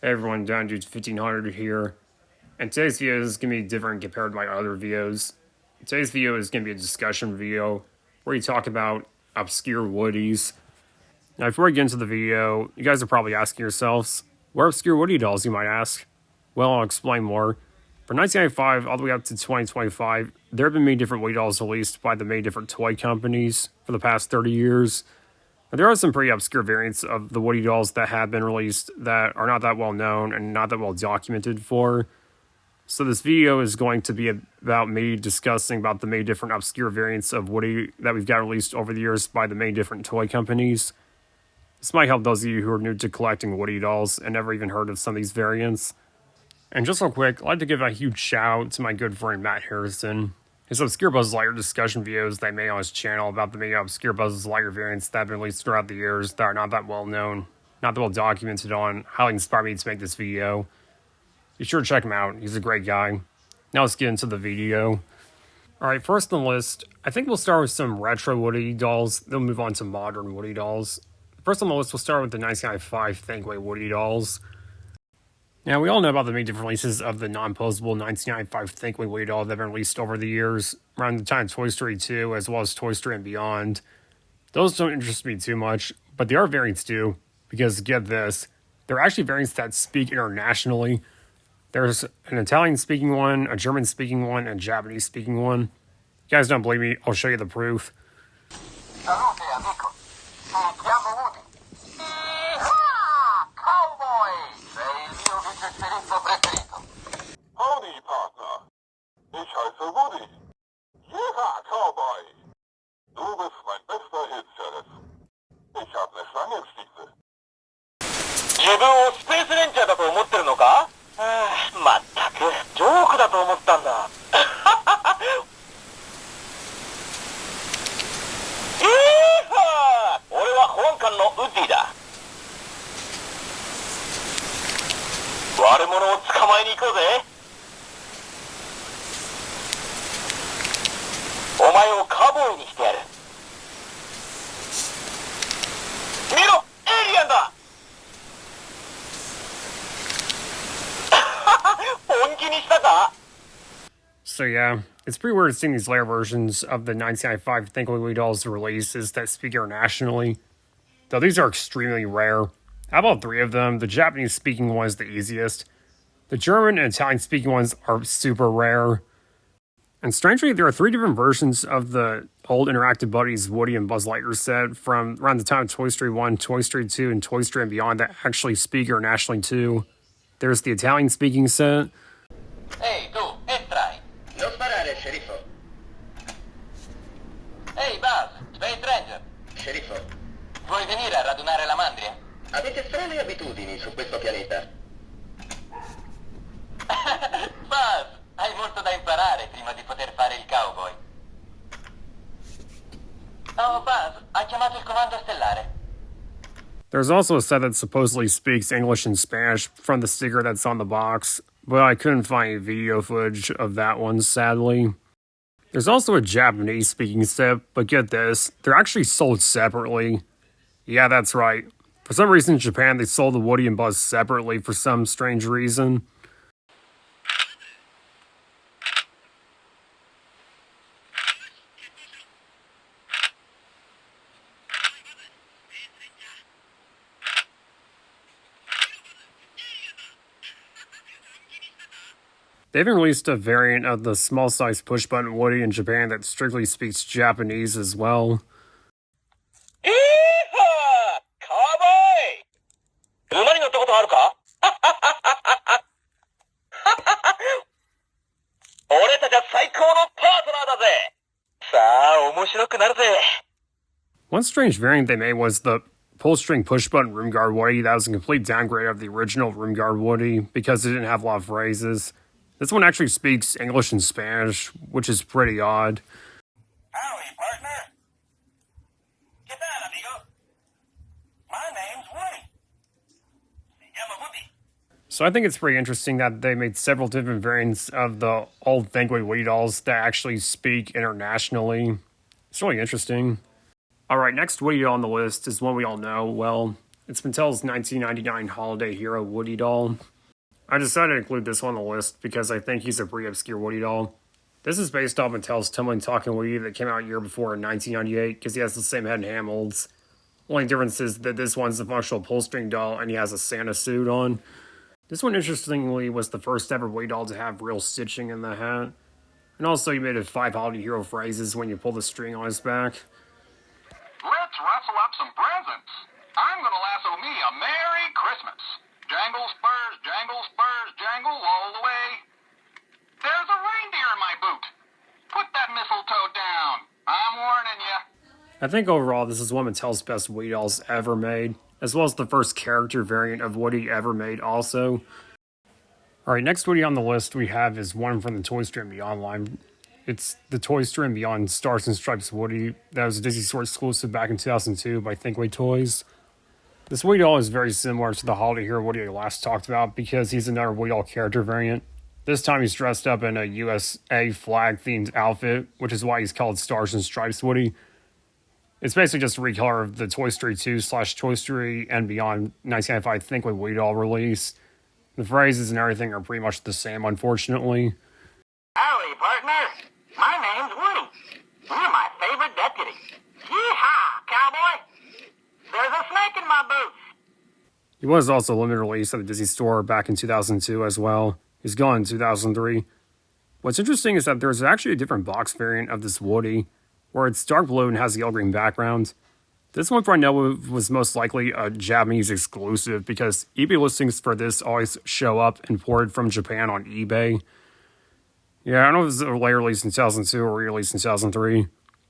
Hey everyone, Down Dude 1500 here, and today's video is going to be different compared to my other videos. Today's video is going to be a discussion video where we talk about obscure woodies. Now before we get into the video, you guys are probably asking yourselves, what are obscure woody dolls, you might ask? Well, I'll explain more. From 1995 all the way up to 2025, there have been many different woody dolls released by the many different toy companies for the past 30 years. There are some pretty obscure variants of the Woody dolls that have been released that are not that well known and not that well documented for. So this video is going to be about me discussing about the many different obscure variants of Woody that we've got released over the years by the many different toy companies. This might help those of you who are new to collecting Woody dolls and never even heard of some of these variants. And just real quick, I'd like to give a huge shout out to my good friend Matt Harrison. His obscure Buzz Lightyear discussion videos that he made on his channel about the many obscure Buzz Lightyear variants that have been released throughout the years that are not that well known, not that well documented on, highly inspired me to make this video. Be sure to check him out, he's a great guy. Now let's get into the video. Alright, first on the list, I think we'll start with some retro Woody dolls, then we'll move on to modern Woody dolls. First on the list, we'll start with the 1995 Thinkway Woody dolls. Now, we all know about the many different releases of the non-posable 1995 Thinkway Woody doll that have been released over the years, around the time of Toy Story 2, as well as Toy Story and Beyond. Those don't interest me too much, but the other variants do, because get this, there are actually variants that speak internationally. There's an Italian-speaking one, a German-speaking one, and a Japanese-speaking one. If you guys don't believe me, I'll show you the proof. Salute, amico. Mi chiamo Woody. Howdy, partner. Ich heiße Woody. Jeha, Cowboy. Du bist mein bester Hit, Sheriff. Ich hab ne Schlange im Stiefel. 自分をスペースレンジャーだと思ってるのか？まったく、ジョークだと思ったんだ。イーハー！俺は保安官のウッディだ。悪者を捕まえに行こうぜ。お前をカウボーイにしてやる。見ろ、エイリアンだ。本気にしたか？ So yeah, it's pretty weird seeing these later versions of the 1995 Thinkway Woody dolls releases that speak internationally. Though these are extremely rare. I have all three of them. The Japanese-speaking one is the easiest. The German and Italian-speaking ones are super rare. And strangely, there are three different versions of the old Interactive Buddies Woody and Buzz Lightyear set from around the time of Toy Story 1, Toy Story 2, and Toy Story and Beyond that actually speak internationally too. There's the Italian-speaking set. Ehi, tu, entrai. Non sparare, sceriffo. Ehi, Buzz, Space Ranger. Sceriffo. Vuoi venire a radunare la mandria? Avete strane abitudini su questo pianeta. Buzz, hai molto da imparare prima di poter fare il cowboy. Oh, Buzz, hai chiamato il comando stellare. There's also a set that supposedly speaks English and Spanish from the sticker that's on the box, but I couldn't find any video footage of that one, sadly. There's also a Japanese-speaking set, but get this, they're actually sold separately. Yeah, that's right. For some reason in Japan, they sold the Woody and Buzz separately for some strange reason. They even released a variant of the small-size push-button Woody in Japan that strictly speaks Japanese as well. Yeehaw! Cowboy! 馬に乗ったことあるか？俺たちは最高のパートナーだぜ。さあ、面白くなるぜ。One strange variant they made was the pull-string push-button room guard Woody that was a complete downgrade of the original room guard Woody because it didn't have a lot of phrases. This one actually speaks English and Spanish, which is pretty odd. Howdy, partner. ¿Qué tal, amigo? My name's Woody. Se llama Woody. So I think it's pretty interesting that they made several different variants of the old Thinkway Woody dolls that actually speak internationally. It's really interesting. Alright, next Woody doll on the list is one we all know well. It's Mattel's 1999 holiday hero Woody doll. I decided to include this one on the list because I think he's a pretty obscure Woody doll. This is based off Mattel's Tomy Talking Woody that came out a year before in 1998 because he has the same head and hand molds. Only difference is that this one's a functional pull-string doll and he has a Santa suit on. This one, interestingly, was the first ever Woody doll to have real stitching in the hat. And also, he made it 5 holiday hero phrases when you pull the string on his back. Let's rustle up some presents. I'm gonna lasso me a Merry Christmas. Jangle spurs, jangle all the way. There's a reindeer in my boot. Put that mistletoe down. I'm warning you. I think overall, this is one of Mattel's best Woody dolls ever made, as well as the first character variant of Woody ever made also. Alright, next Woody on the list we have is one from the Toy Story and Beyond line. It's the Toy Story and Beyond Stars and Stripes Woody that was a Disney Store exclusive back in 2002 by Thinkway Toys. This Woody doll is very similar to the holiday hero Woody I last talked about because he's another Woody doll character variant. This time he's dressed up in a USA flag themed outfit, which is why he's called Stars and Stripes Woody. It's basically just a recolor of the Toy Story 2 / Toy Story and Beyond 1995 Thinkway Woody doll release. The phrases and everything are pretty much the same, unfortunately. Howdy, partner. My name's Woody. You're my favorite deputy. Yee-haw, cowboy. There's a snake in my boots. He was also limited release at the Disney Store back in 2002 as well. He's gone in 2003. What's interesting is that there's actually a different box variant of this Woody, where it's dark blue and has the yellow green background. This one, for I know, was most likely a Japanese exclusive because eBay listings for this always show up imported from Japan on eBay. Yeah, I don't know if it was a later release in 2002 or re-release in 2003.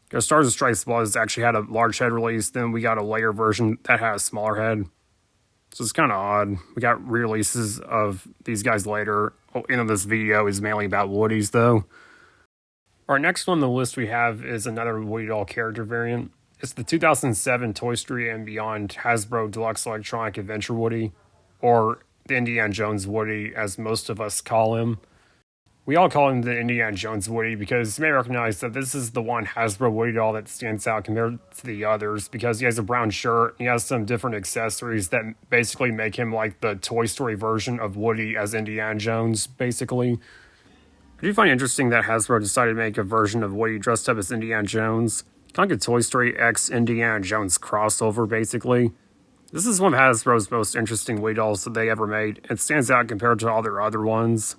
Because Stars and Stripes was actually had a large head release, then we got a layer version that had a smaller head. So it's kind of odd. We got re-releases of these guys later. This video is mainly about Woodies, though. Our next one on the list we have is another Woody doll character variant. It's the 2007 Toy Story and Beyond Hasbro Deluxe Electronic Adventure Woody, or the Indiana Jones Woody, as most of us call him. We all call him the Indiana Jones Woody because you may recognize that this is the one Hasbro Woody doll that stands out compared to the others because he has a brown shirt, he has some different accessories that basically make him like the Toy Story version of Woody as Indiana Jones, basically. I do find it interesting that Hasbro decided to make a version of Woody dressed up as Indiana Jones. Kind of like a Toy Story X Indiana Jones crossover, basically. This is one of Hasbro's most interesting Woody dolls that they ever made. It stands out compared to all their other ones.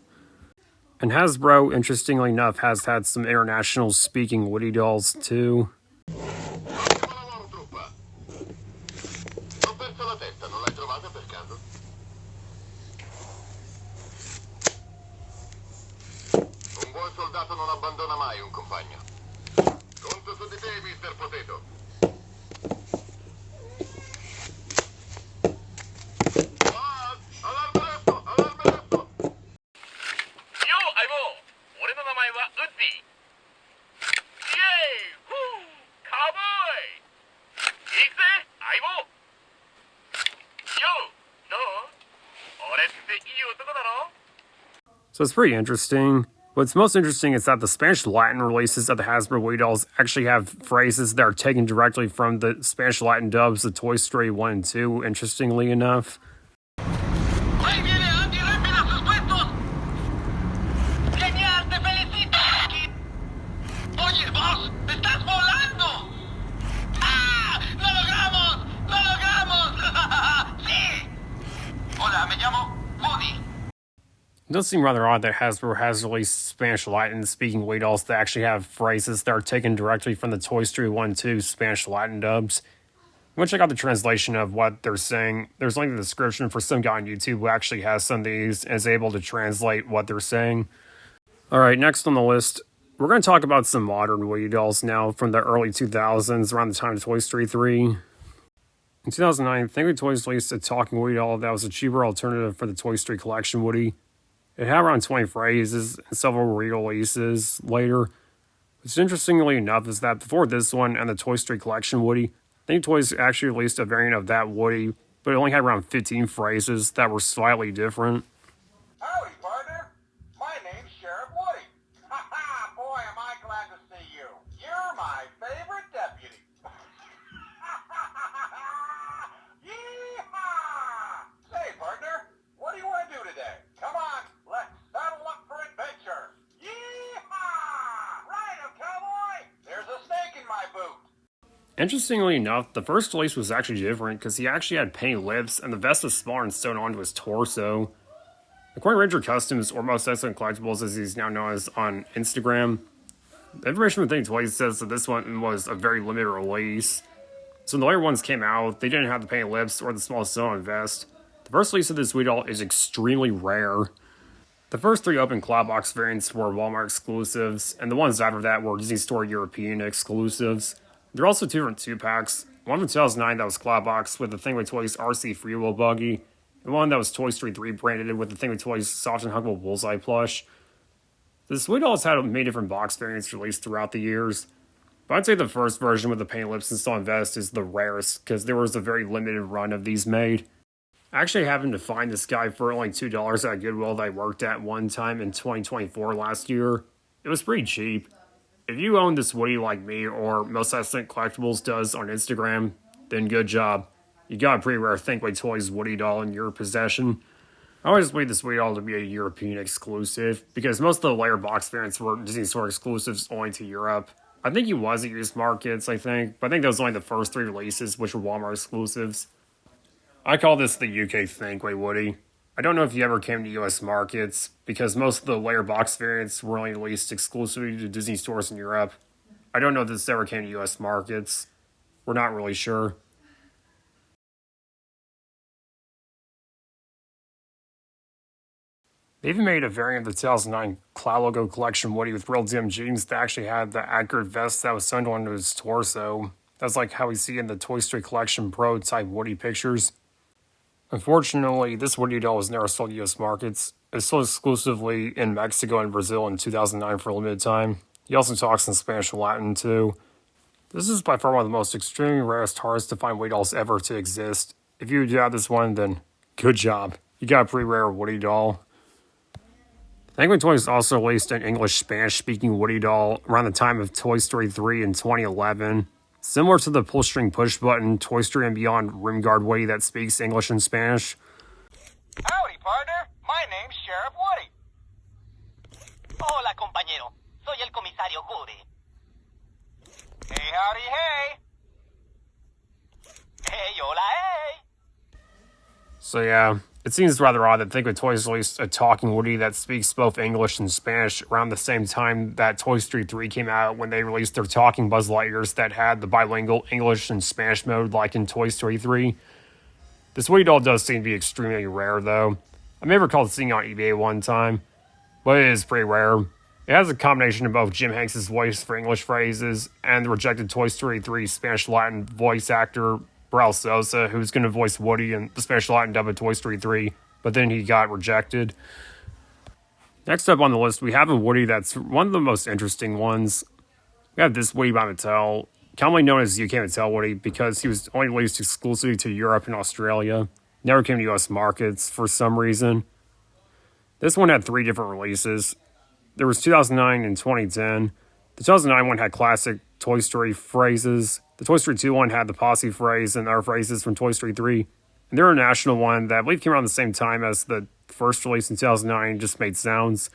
And Hasbro, interestingly enough, has had some international speaking Woody dolls too. Soldato non abbandona mai un compagno. Conto su di te, Mr. Potato. Allarme! Yo, Aibo. 俺の名前はウッディ。イエーイ！フー！カウボーイ！行くぜ、相棒！よ、どう？俺っていい男だろ？ So it's pretty interesting. What's most interesting is that the Spanish Latin releases of the Hasbro Woody dolls actually have phrases that are taken directly from the Spanish Latin dubs of Toy Story 1 and 2, interestingly enough. ¡Ahí viene Andy Rápido a sus puestos! ¡Genial, te felicito! Oye, vos, estás volando. ¡Ah! ¡Lo logramos! ¡Lo logramos! ¡Sí! Hola, me llamo Woody. It does seem rather odd that Hasbro has released Spanish Latin speaking Woody dolls that actually have phrases that are taken directly from the Toy Story 1 and 2 Spanish Latin dubs. Go check out the translation of what they're saying. There's a link in the description for some guy on YouTube who actually has some of these and is able to translate what they're saying. Alright, next on the list, we're going to talk about some modern Woody dolls now from the early 2000s, around the time of Toy Story 3. In 2009, Thinkway Toys released a talking Woody doll that was a cheaper alternative for the Toy Story collection Woody. It had around 20 phrases and several re-releases later. What's interestingly enough is that before this one and the Toy Story collection Woody, Think Toys actually released a variant of that Woody, but it only had around 15 phrases that were slightly different. Howdy, partner. My name's Sheriff Woody. Ha ha! Boy, am I glad to see you. You're my favorite deputy. Yee-haw! Interestingly enough, the first release was actually different because he actually had painted lips and the vest was smaller and sewn onto his torso. According to Ranger Customs, or Most Excellent Collectibles as he's now known as on Instagram, the information from Thinkway says that this one was a very limited release. So when the later ones came out, they didn't have the painted lips or the small sewn vest. The first release of this Wii doll is extremely rare. The first 3 open claw box variants were Walmart exclusives, and the ones after that were Disney Store European exclusives. There are also 2 different 2-packs, one from 2009 that was claw box with the Thinkway Toys RC Freewheel Buggy, and one that was Toy Story 3 branded with the Thinkway Toys Soft and Huggable Bullseye plush. The Wii dolls had many different box variants released throughout the years, but I'd say the first version with the painted lips and sewn vest is the rarest, because there was a very limited run of these made. I actually happened to find this guy for only $2 at Goodwill that I worked at one time in 2024 last year. It was pretty cheap. If you own this Woody like me or Most Excellent Collectibles does on Instagram, then good job. You got a pretty rare Thinkway Toys Woody doll in your possession. I always believe this Woody doll to be a European exclusive, because most of the layer box variants were Disney Store exclusives only to Europe. I think he was at US markets, but I think that was only the first 3 releases, which were Walmart exclusives. I call this the UK Thinkway Woody. I don't know if he ever came to US markets, because most of the layer box variants were only released exclusively to Disney stores in Europe. I don't know if this ever came to US markets. We're not really sure. They even made a variant of the 2009 Cloud Logo Collection Woody with real dim jeans that actually had the accurate vest that was sewn onto his torso. That's like how we see in the Toy Story Collection Pro type Woody pictures. Unfortunately, this Woody doll was never sold to US markets. It was sold exclusively in Mexico and Brazil in 2009 for a limited time. He also talks in Spanish and Latin too. This is by far one of the most extremely rarest, hardest to find Woody dolls ever to exist. If you do have this one, then good job. You got a pretty rare Woody doll. Thinkway Toys also released an English Spanish-speaking Woody doll around the time of Toy Story 3 in 2011. Similar to the pull-string push-button Toy Story and Beyond Rim Guard Woody that speaks English and Spanish. Howdy, partner. My name's Sheriff Woody. Hola, compañero. Soy el comisario Woody. Hey, howdy, hey. Hey, hola, hey. So yeah, it seems rather odd that Thinkway Toys released a talking Woody that speaks both English and Spanish around the same time that Toy Story 3 came out, when they released their talking Buzz Lightyears that had the bilingual English and Spanish mode like in Toy Story 3. This Woody doll does seem to be extremely rare though. I may recall seeing it on eBay one time, but it is pretty rare. It has a combination of both Jim Hanks' voice for English phrases and the rejected Toy Story 3 Spanish-Latin voice actor Bral Sosa, who's going to voice Woody in the Spanish-Latin dub of Toy Story 3, but then he got rejected. Next up on the list, we have a Woody that's one of the most interesting ones. We have this Woody by Mattel, commonly known as UK Mattel Woody, because he was only released exclusively to Europe and Australia. Never came to US markets for some reason. This one had 3 different releases. There was 2009 and 2010. The 2009 one had classic Toy Story phrases. The Toy Story 2 one had the Posse phrase and other phrases from Toy Story 3. And the international one that I believe came around the same time as the first release in 2009 just made sounds.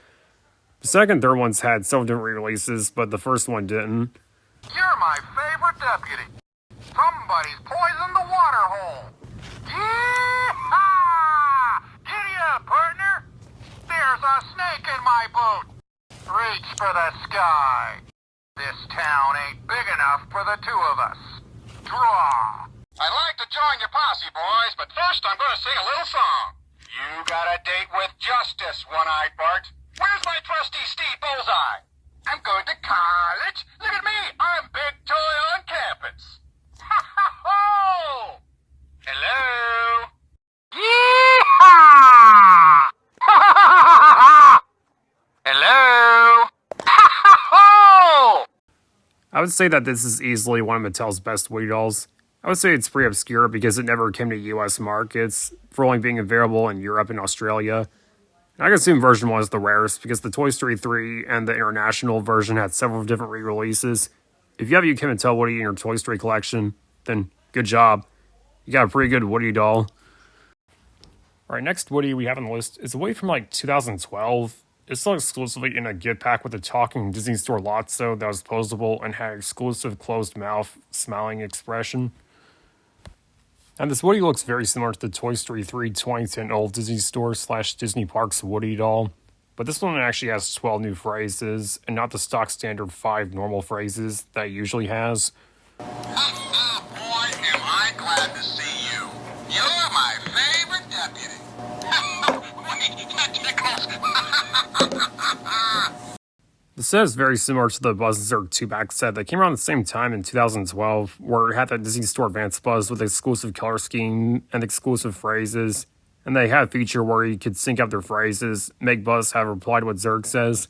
The second and third ones had several different re-releases, but the first one didn't. You're my favorite deputy. Somebody's poisoned the water hole. Yee-haw! Giddy up, partner. There's a snake in my boot. Reach for the sky. This town ain't big enough for the 2 of us. Draw. I'd like to join your posse, boys, but first I'm going to sing a little song. You got a date with justice, One-Eyed Bart. Where's my trusty Steve Bullseye? I'm going to college. Look at me. I'm big toy on campus. Ha-ha-ho! Hello? Yee-haw! Ha-ha-ha-ha-ha! Hello? Ha-ha-ho! I would say that this is easily one of Mattel's best Woody dolls. I would say it's pretty obscure because it never came to US markets, for only being available in Europe and Australia. And I can assume version 1 is the rarest because the Toy Story 3 and the international version had several different re-releases. If you have a UK Mattel Woody in your Toy Story collection, then good job. You got a pretty good Woody doll. Alright, next Woody we have on the list is a Woody from like 2012. It's sold exclusively in a gift pack with a talking Disney Store Lotso that was posable and had exclusive closed mouth, smiling expression. And this Woody looks very similar to the Toy Story 3 2010 old Disney Store / Disney Parks Woody doll. But this one actually has 12 new phrases, and not the stock standard 5 normal phrases that it usually has. Boy, am I glad to see you. You're my favorite deputy. That tickles. The set is very similar to the Buzz Lightyear 2-pack set that came around the same time in 2012, where it had that Disney Store Advanced Buzz with exclusive color scheme and exclusive phrases. And they had a feature where you could sync up their phrases, make Buzz have a reply to what Zurg says.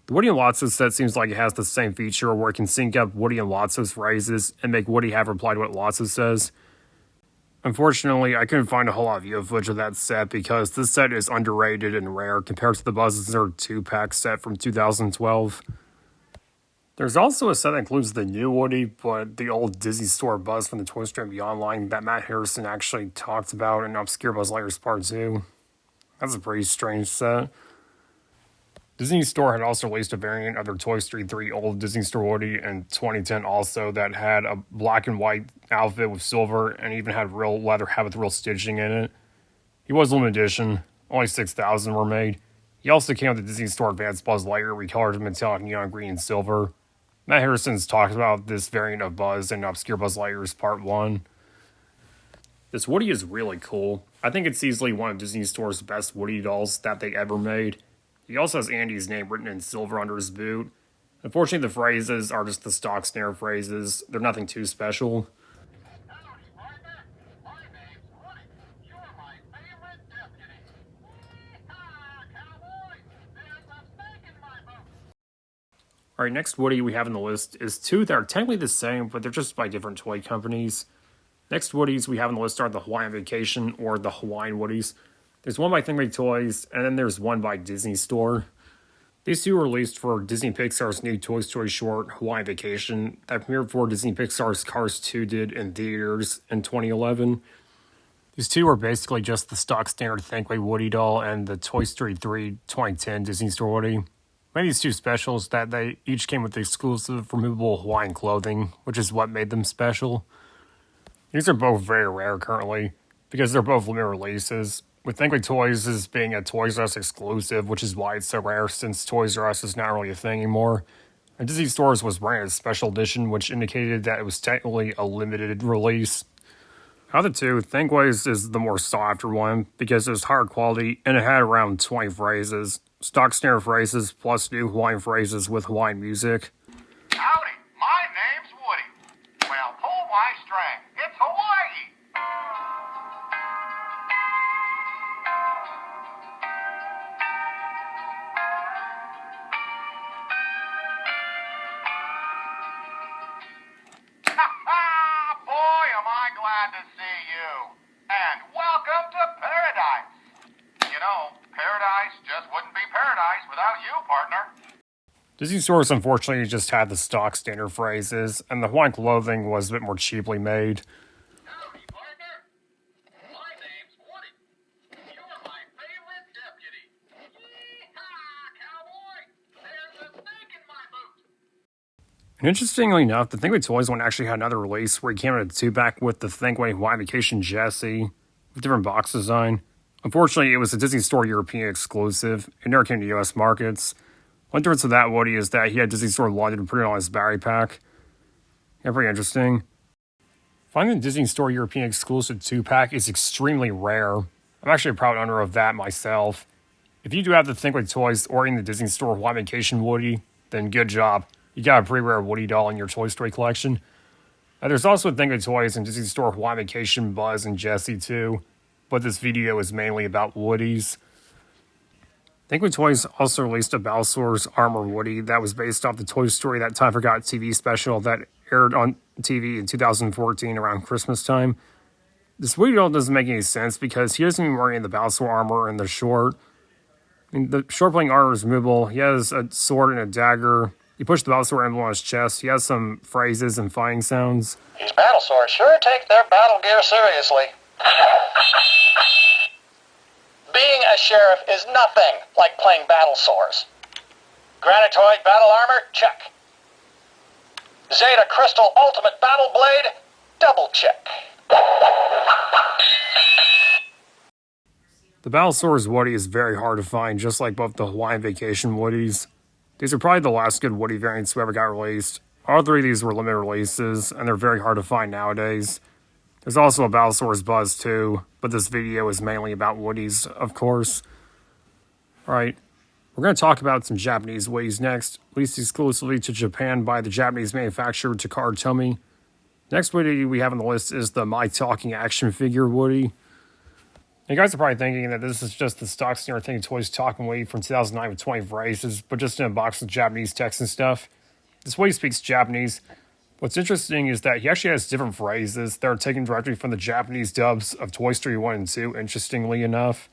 The Woody and Lotso set seems like it has the same feature where it can sync up Woody and Lotso's phrases and make Woody have a reply to what Lotso says. Unfortunately, I couldn't find a whole lot of video footage of that set because this set is underrated and rare compared to the Buzz Lightyear 2-pack set from 2012. There's also a set that includes the new Woody, but the old Disney Store Buzz from the Toy Story and Beyond line that Matt Harrison actually talked about in Obscure Buzz Lightyear's Part 2. That's a pretty strange set. Disney Store had also released a variant of their Toy Story 3 old Disney Store Woody in 2010 also that had a black and white outfit with silver and even had real leather hat with real stitching in it. He was limited edition. Only 6,000 were made. He also came with the Disney Store Advanced Buzz Lightyear recolored in metallic neon green and silver. Matt Harrison's talked about this variant of Buzz in Obscure Buzz Lightyear's Part 1. This Woody is really cool. I think it's easily one of Disney Store's best Woody dolls that they ever made. He also has Andy's name written in silver under his boot. Unfortunately, the phrases are just the stock snare phrases. They're nothing too special. Howdy, partner. My name's Woody. You're my favorite deputy. Yee-haw, cowboy. There's a snake in my boot. Alright, next Woody we have on the list is two that are technically the same, but they're just by different toy companies. Next Woodies we have on the list are the Hawaiian Vacation or the Hawaiian Woodies. There's one by Thinkway Toys, and then there's one by Disney Store. These two were released for Disney Pixar's new Toy Story short, Hawaiian Vacation, that premiered before Disney Pixar's Cars 2 did in theaters in 2011. These two are basically just the stock standard Thinkway Woody doll and the Toy Story 3 2010 Disney Store Woody. Made these two specials that they each came with exclusive removable Hawaiian clothing, which is what made them special. These are both very rare currently, because they're both limited releases, with Thinkway Toys as being a Toys R Us exclusive, which is why it's so rare since Toys R Us is not really a thing anymore. And Disney Stores was branded as special edition, which indicated that it was technically a limited release. Out of the two, Thinkway's is the more sought after one because it was higher quality and it had around 20 phrases. Stock snare phrases plus new Hawaiian phrases with Hawaiian music. Howdy, my name's Woody. Well, pull my string. It's Hawaii. Boy, am I glad to see you. And welcome to paradise. You know, paradise just wouldn't be paradise without you, partner. Disney Stores unfortunately just had the stock standard phrases, and the Hawaiian clothing was a bit more cheaply made. Howdy, partner. My name's Woody. You're my favorite deputy. Yee-haw, cowboy. There's a snake in my boot. And interestingly enough, the Thinkway Toys one actually had another release where he came in a 2-pack with the Thinkway Hawaiian Vacation Jessie with different box design. Unfortunately, it was a Disney Store European exclusive. It never came to US markets. One difference with that Woody is that he had Disney Store London printed on his battery pack. Yeah, pretty interesting. Finding the Disney Store European exclusive 2-pack is extremely rare. I'm actually a proud owner of that myself. If you do have the Thinkway Toys or in the Disney Store Hawaiian Vacation Woody, then good job. You got a pretty rare Woody doll in your Toy Story collection. There's also Thinkway Toys and Disney Store Hawaiian Vacation Buzz and Jessie too, but this video is mainly about Woodies. Thinkway Toys also released a Battlesaur's Armor Woody that was based off the Toy Story That Time Forgot TV special that aired on TV in 2014 around Christmas time. This Woody doll doesn't make any sense because he isn't even wearing the Battlesaur armor in the short. I mean, the short playing armor is removable. He has a sword and a dagger. You push the Battlesaur emblem on his chest. He has some phrases and fighting sounds. These Battlesaurs sure take their battle gear seriously. Being a sheriff is nothing like playing battle sores. Granitoid battle armor? Check. Zeta Crystal Ultimate Battle Blade? Double check. The Battlesauer's Woody is very hard to find, just like both the Hawaiian Vacation Woodies. These are probably the last good Woody variants who ever got released. All three of these were limited releases, and they're very hard to find nowadays. There's also a Battlesauer's Buzz too, but this video is mainly about Woodies, of course. Alright, we're going to talk about some Japanese Woodies next, released exclusively to Japan by the Japanese manufacturer Takara Tomy. Next Woody we have on the list is the My Talking action figure Woody. You guys are probably thinking that this is just the stock standard Think Toys Talking Woody from 2009 with 20 phrases, but just in a box with Japanese text and stuff. This Woody speaks Japanese. What's interesting is that he actually has different phrases that are taken directly from the Japanese dubs of Toy Story 1 and 2, interestingly enough.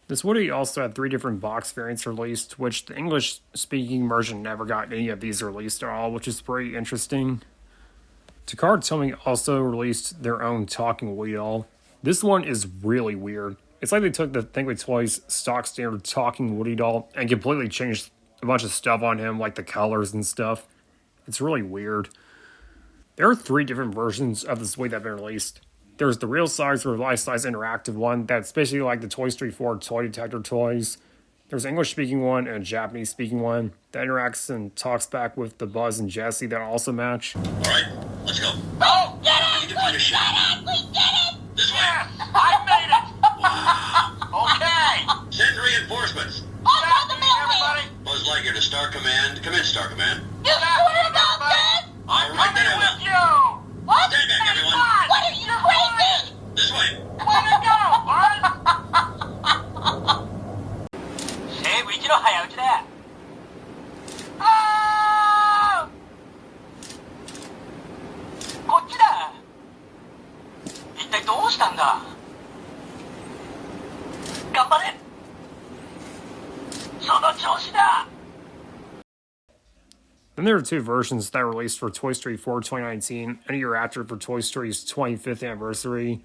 This Woody also had 3 different box variants released, which the English-speaking version never got any of these released at all, which is pretty interesting. Takara Tomy also released their own Talking Woody doll. This one is really weird. It's like they took the Thinkway Toys stock standard Talking Woody doll and completely changed a bunch of stuff on him, like the colors and stuff. It's really weird. There are 3 different versions of this Woody that have been released. There's the real size or life-size interactive one that's basically like the Toy Story 4 toy detector toys. There's an English-speaking one and a Japanese-speaking one that interacts and talks back with the Buzz and Jessie that also match. Alright, let's go. Oh, get it! We need to find a ship. We get it! This way. I made it! Wow. Okay! Send reinforcements. On the military! Buzz Lightyear to Star Command. Come in, Star Command. You swear about this? I'm right there with You! What? Stand back, everyone. What are you crazy? This way. Way to go, Buzz! 西武一の早打ちだ。あー！こっちだ。一体どうしたんだ。頑張れ。その調子だ。 Then there are 2 versions that were released for Toy Story 4 2019 and a year after for Toy Story's 25th anniversary.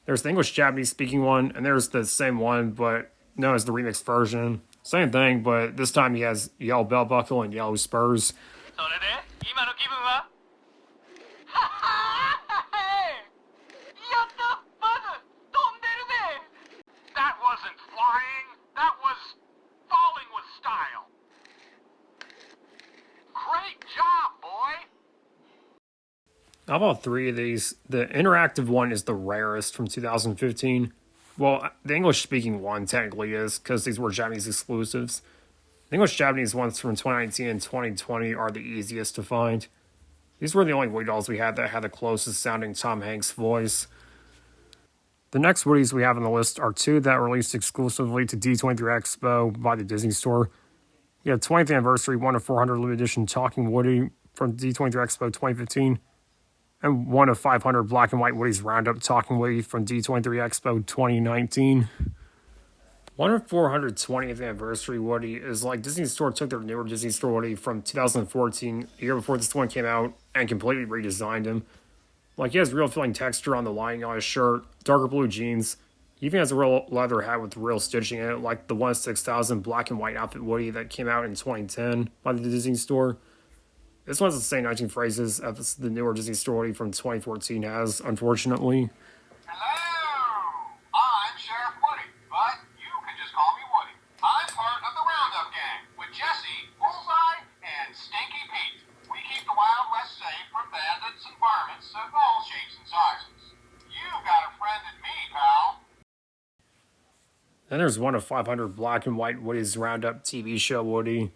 There's the English-Japanese speaking one, and there's the same one, but known as the remix version. Same thing, but this time he has yellow belt buckle and yellow spurs. それで今の気分はやったバズ飛んでるぜ That wasn't flying, that was falling with style. Great job, boy! Of all 3 of these, the interactive one is the rarest from 2015. Well, the English-speaking one technically is, because these were Japanese exclusives. The English-Japanese ones from 2019 and 2020 are the easiest to find. These were the only Woody dolls we had that had the closest sounding Tom Hanks voice. The next Woodies we have on the list are 2 that were released exclusively to D23 Expo by the Disney Store. We have 20th anniversary 1 of 400 limited edition Talking Woody from D23 Expo 2015, and 1 of 500 black and white Woodies Roundup Talking Woody from D23 Expo 2019. 1 of 400 20th anniversary Woody is like Disney Store took their newer Disney Store Woody from 2014, a year before this one came out, and completely redesigned him. Like, he has real feeling texture on the lining on his shirt, darker blue jeans. He even has a real leather hat with real stitching in it, like the 1/6000 black and white outfit Woody that came out in 2010 by the Disney Store. This one has the same 19 phrases as the newer Disney Store Woody from 2014 has, unfortunately. Hello! I'm Sheriff Woody, but you can just call me Woody. I'm part of the Roundup Gang with Jesse, Bullseye, and Stinky Pete. We keep the Wild West safe from bandits and varmints of all shapes and sizes. You've got a friend in me, pal. Then there's 1 of 500 black and white Woody's Roundup TV show Woody.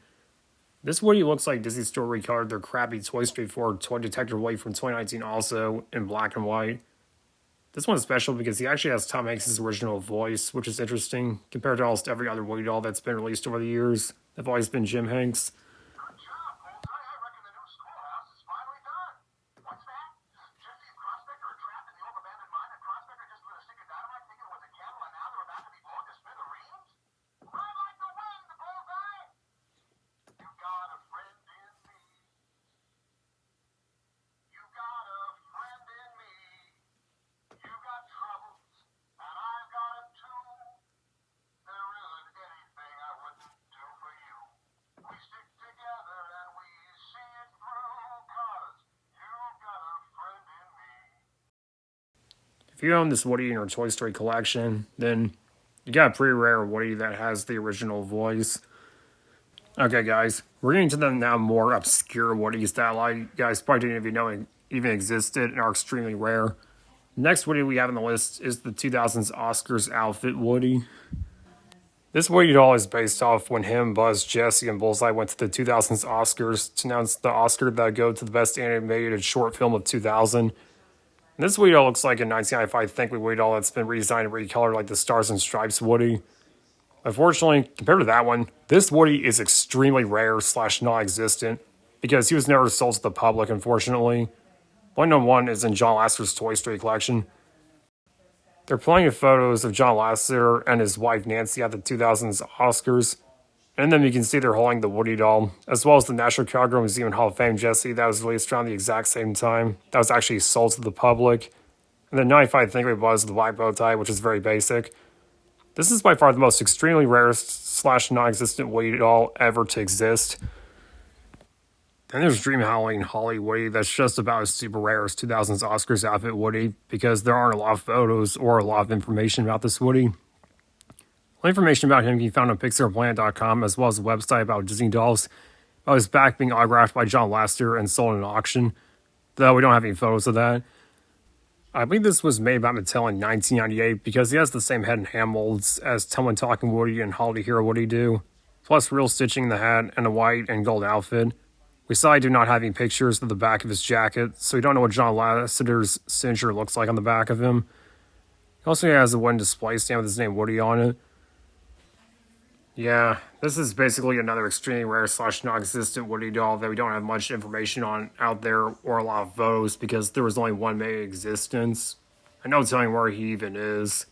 This Woody looks like Disney Store recolored their crappy Toy Story 4 toy detector Woody from 2019 also in black and white. This one's special because he actually has Tom Hanks' original voice, which is interesting compared to almost every other Woody doll that's been released over the years. They've always been Jim Hanks. Good job, Bullseye. I reckon the new schoolhouse is finally done. What's that? Jesse and Prospector are trapped in the old abandoned mine, and Prospector just lit a stick of dynamite If you own this Woody in your Toy Story collection, then you got a pretty rare Woody that has the original voice. Okay, guys, we're getting to the now more obscure Woodies that a lot of you guys probably didn't even know even existed and are extremely rare. The next Woody we have on the list is the 2000s Oscars outfit Woody. This Woody doll is based off when him, Buzz, Jesse, and Bullseye went to the 2000s Oscars to announce the Oscar that would go to the best animated short film of 2000. And this Woody doll looks like a 1995 Thinkway Woody doll that's been redesigned and recolored like the Stars and Stripes Woody. Unfortunately, compared to that one, this Woody is extremely rare / non-existent because he was never sold to the public, unfortunately. One known one is in John Lasseter's Toy Story collection. There are plenty of photos of John Lasseter and his wife Nancy at the 2000s Oscars, and in them you can see they're holding the Woody doll, as well as the National Calgary Museum and Hall of Fame Jessie that was released around the exact same time, that was actually sold to the public, and the 95 Thinkway Buzz with the black bow tie, which is very basic. This is by far the most extremely rarest / non-existent Woody doll ever to exist. Then there's Dream Halloween Holly Woody that's just about as super rare as 2000's Oscars outfit Woody because there aren't a lot of photos or a lot of information about this Woody. All information about him can be found on pixarplanet.com as well as a website about Disney dolls about his back being autographed by John Lasseter and sold in an auction, though we don't have any photos of that. I believe this was made by Mattel in 1998 because he has the same head and hand molds as Tell Talking Woody and Holiday Hero Woody do, plus real stitching in the hat and a white and gold outfit. We sadly do not have any pictures of the back of his jacket, so we don't know what John Lasseter's signature looks like on the back of him. He also has a wooden display stand with his name Woody on it. Yeah, this is basically another extremely rare / non-existent Woody doll that we don't have much information on out there or a lot of photos because there was only one made in existence. I know telling where he even is.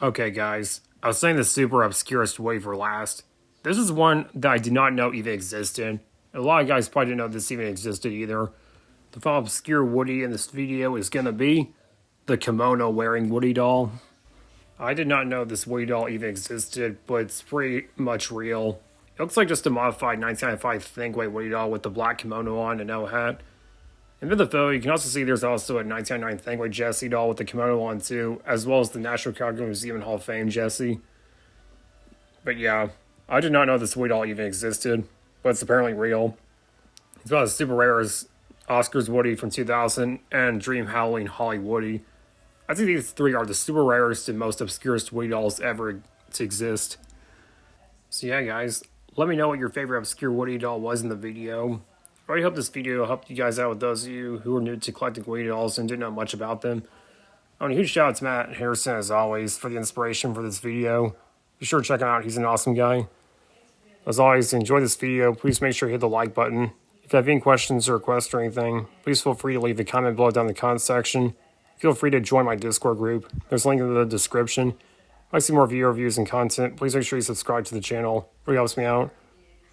Okay guys, I was saying the super obscurest Woody for last. This is one that I did not know even existed. A lot of guys probably didn't know this even existed either. The final obscure Woody in this video is going to be the kimono wearing Woody doll. I did not know this Woody doll even existed, but it's pretty much real. It looks like just a modified 1995 Thinkway Woody doll with the black kimono on and no hat. And in the photo, you can also see there's also a 1999 Thinkway Jessie doll with the kimono on too, as well as the National Calgary Museum and Hall of Fame Jessie. But yeah, I did not know this Woody doll even existed, but it's apparently real. It's about as super rare as Oscars Woody from 2000 and Dream Halloween Holly Woody. I think these three are the super rarest and most obscurest Woody dolls ever to exist. So yeah guys, let me know what your favorite obscure Woody doll was in the video. I really hope this video helped you guys out with those of you who are new to collecting Woody dolls and didn't know much about them. I want a huge shout out to Matt Harrison as always for the inspiration for this video. Be sure to check him out, he's an awesome guy. As always, enjoy this video, please make sure you hit the like button. If you have any questions or requests or anything, please feel free to leave a comment below down in the comment section. Feel free to join my Discord group. There's a link in the description. If I see more video reviews and content, please make sure you subscribe to the channel. It really helps me out.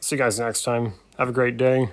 See you guys next time. Have a great day.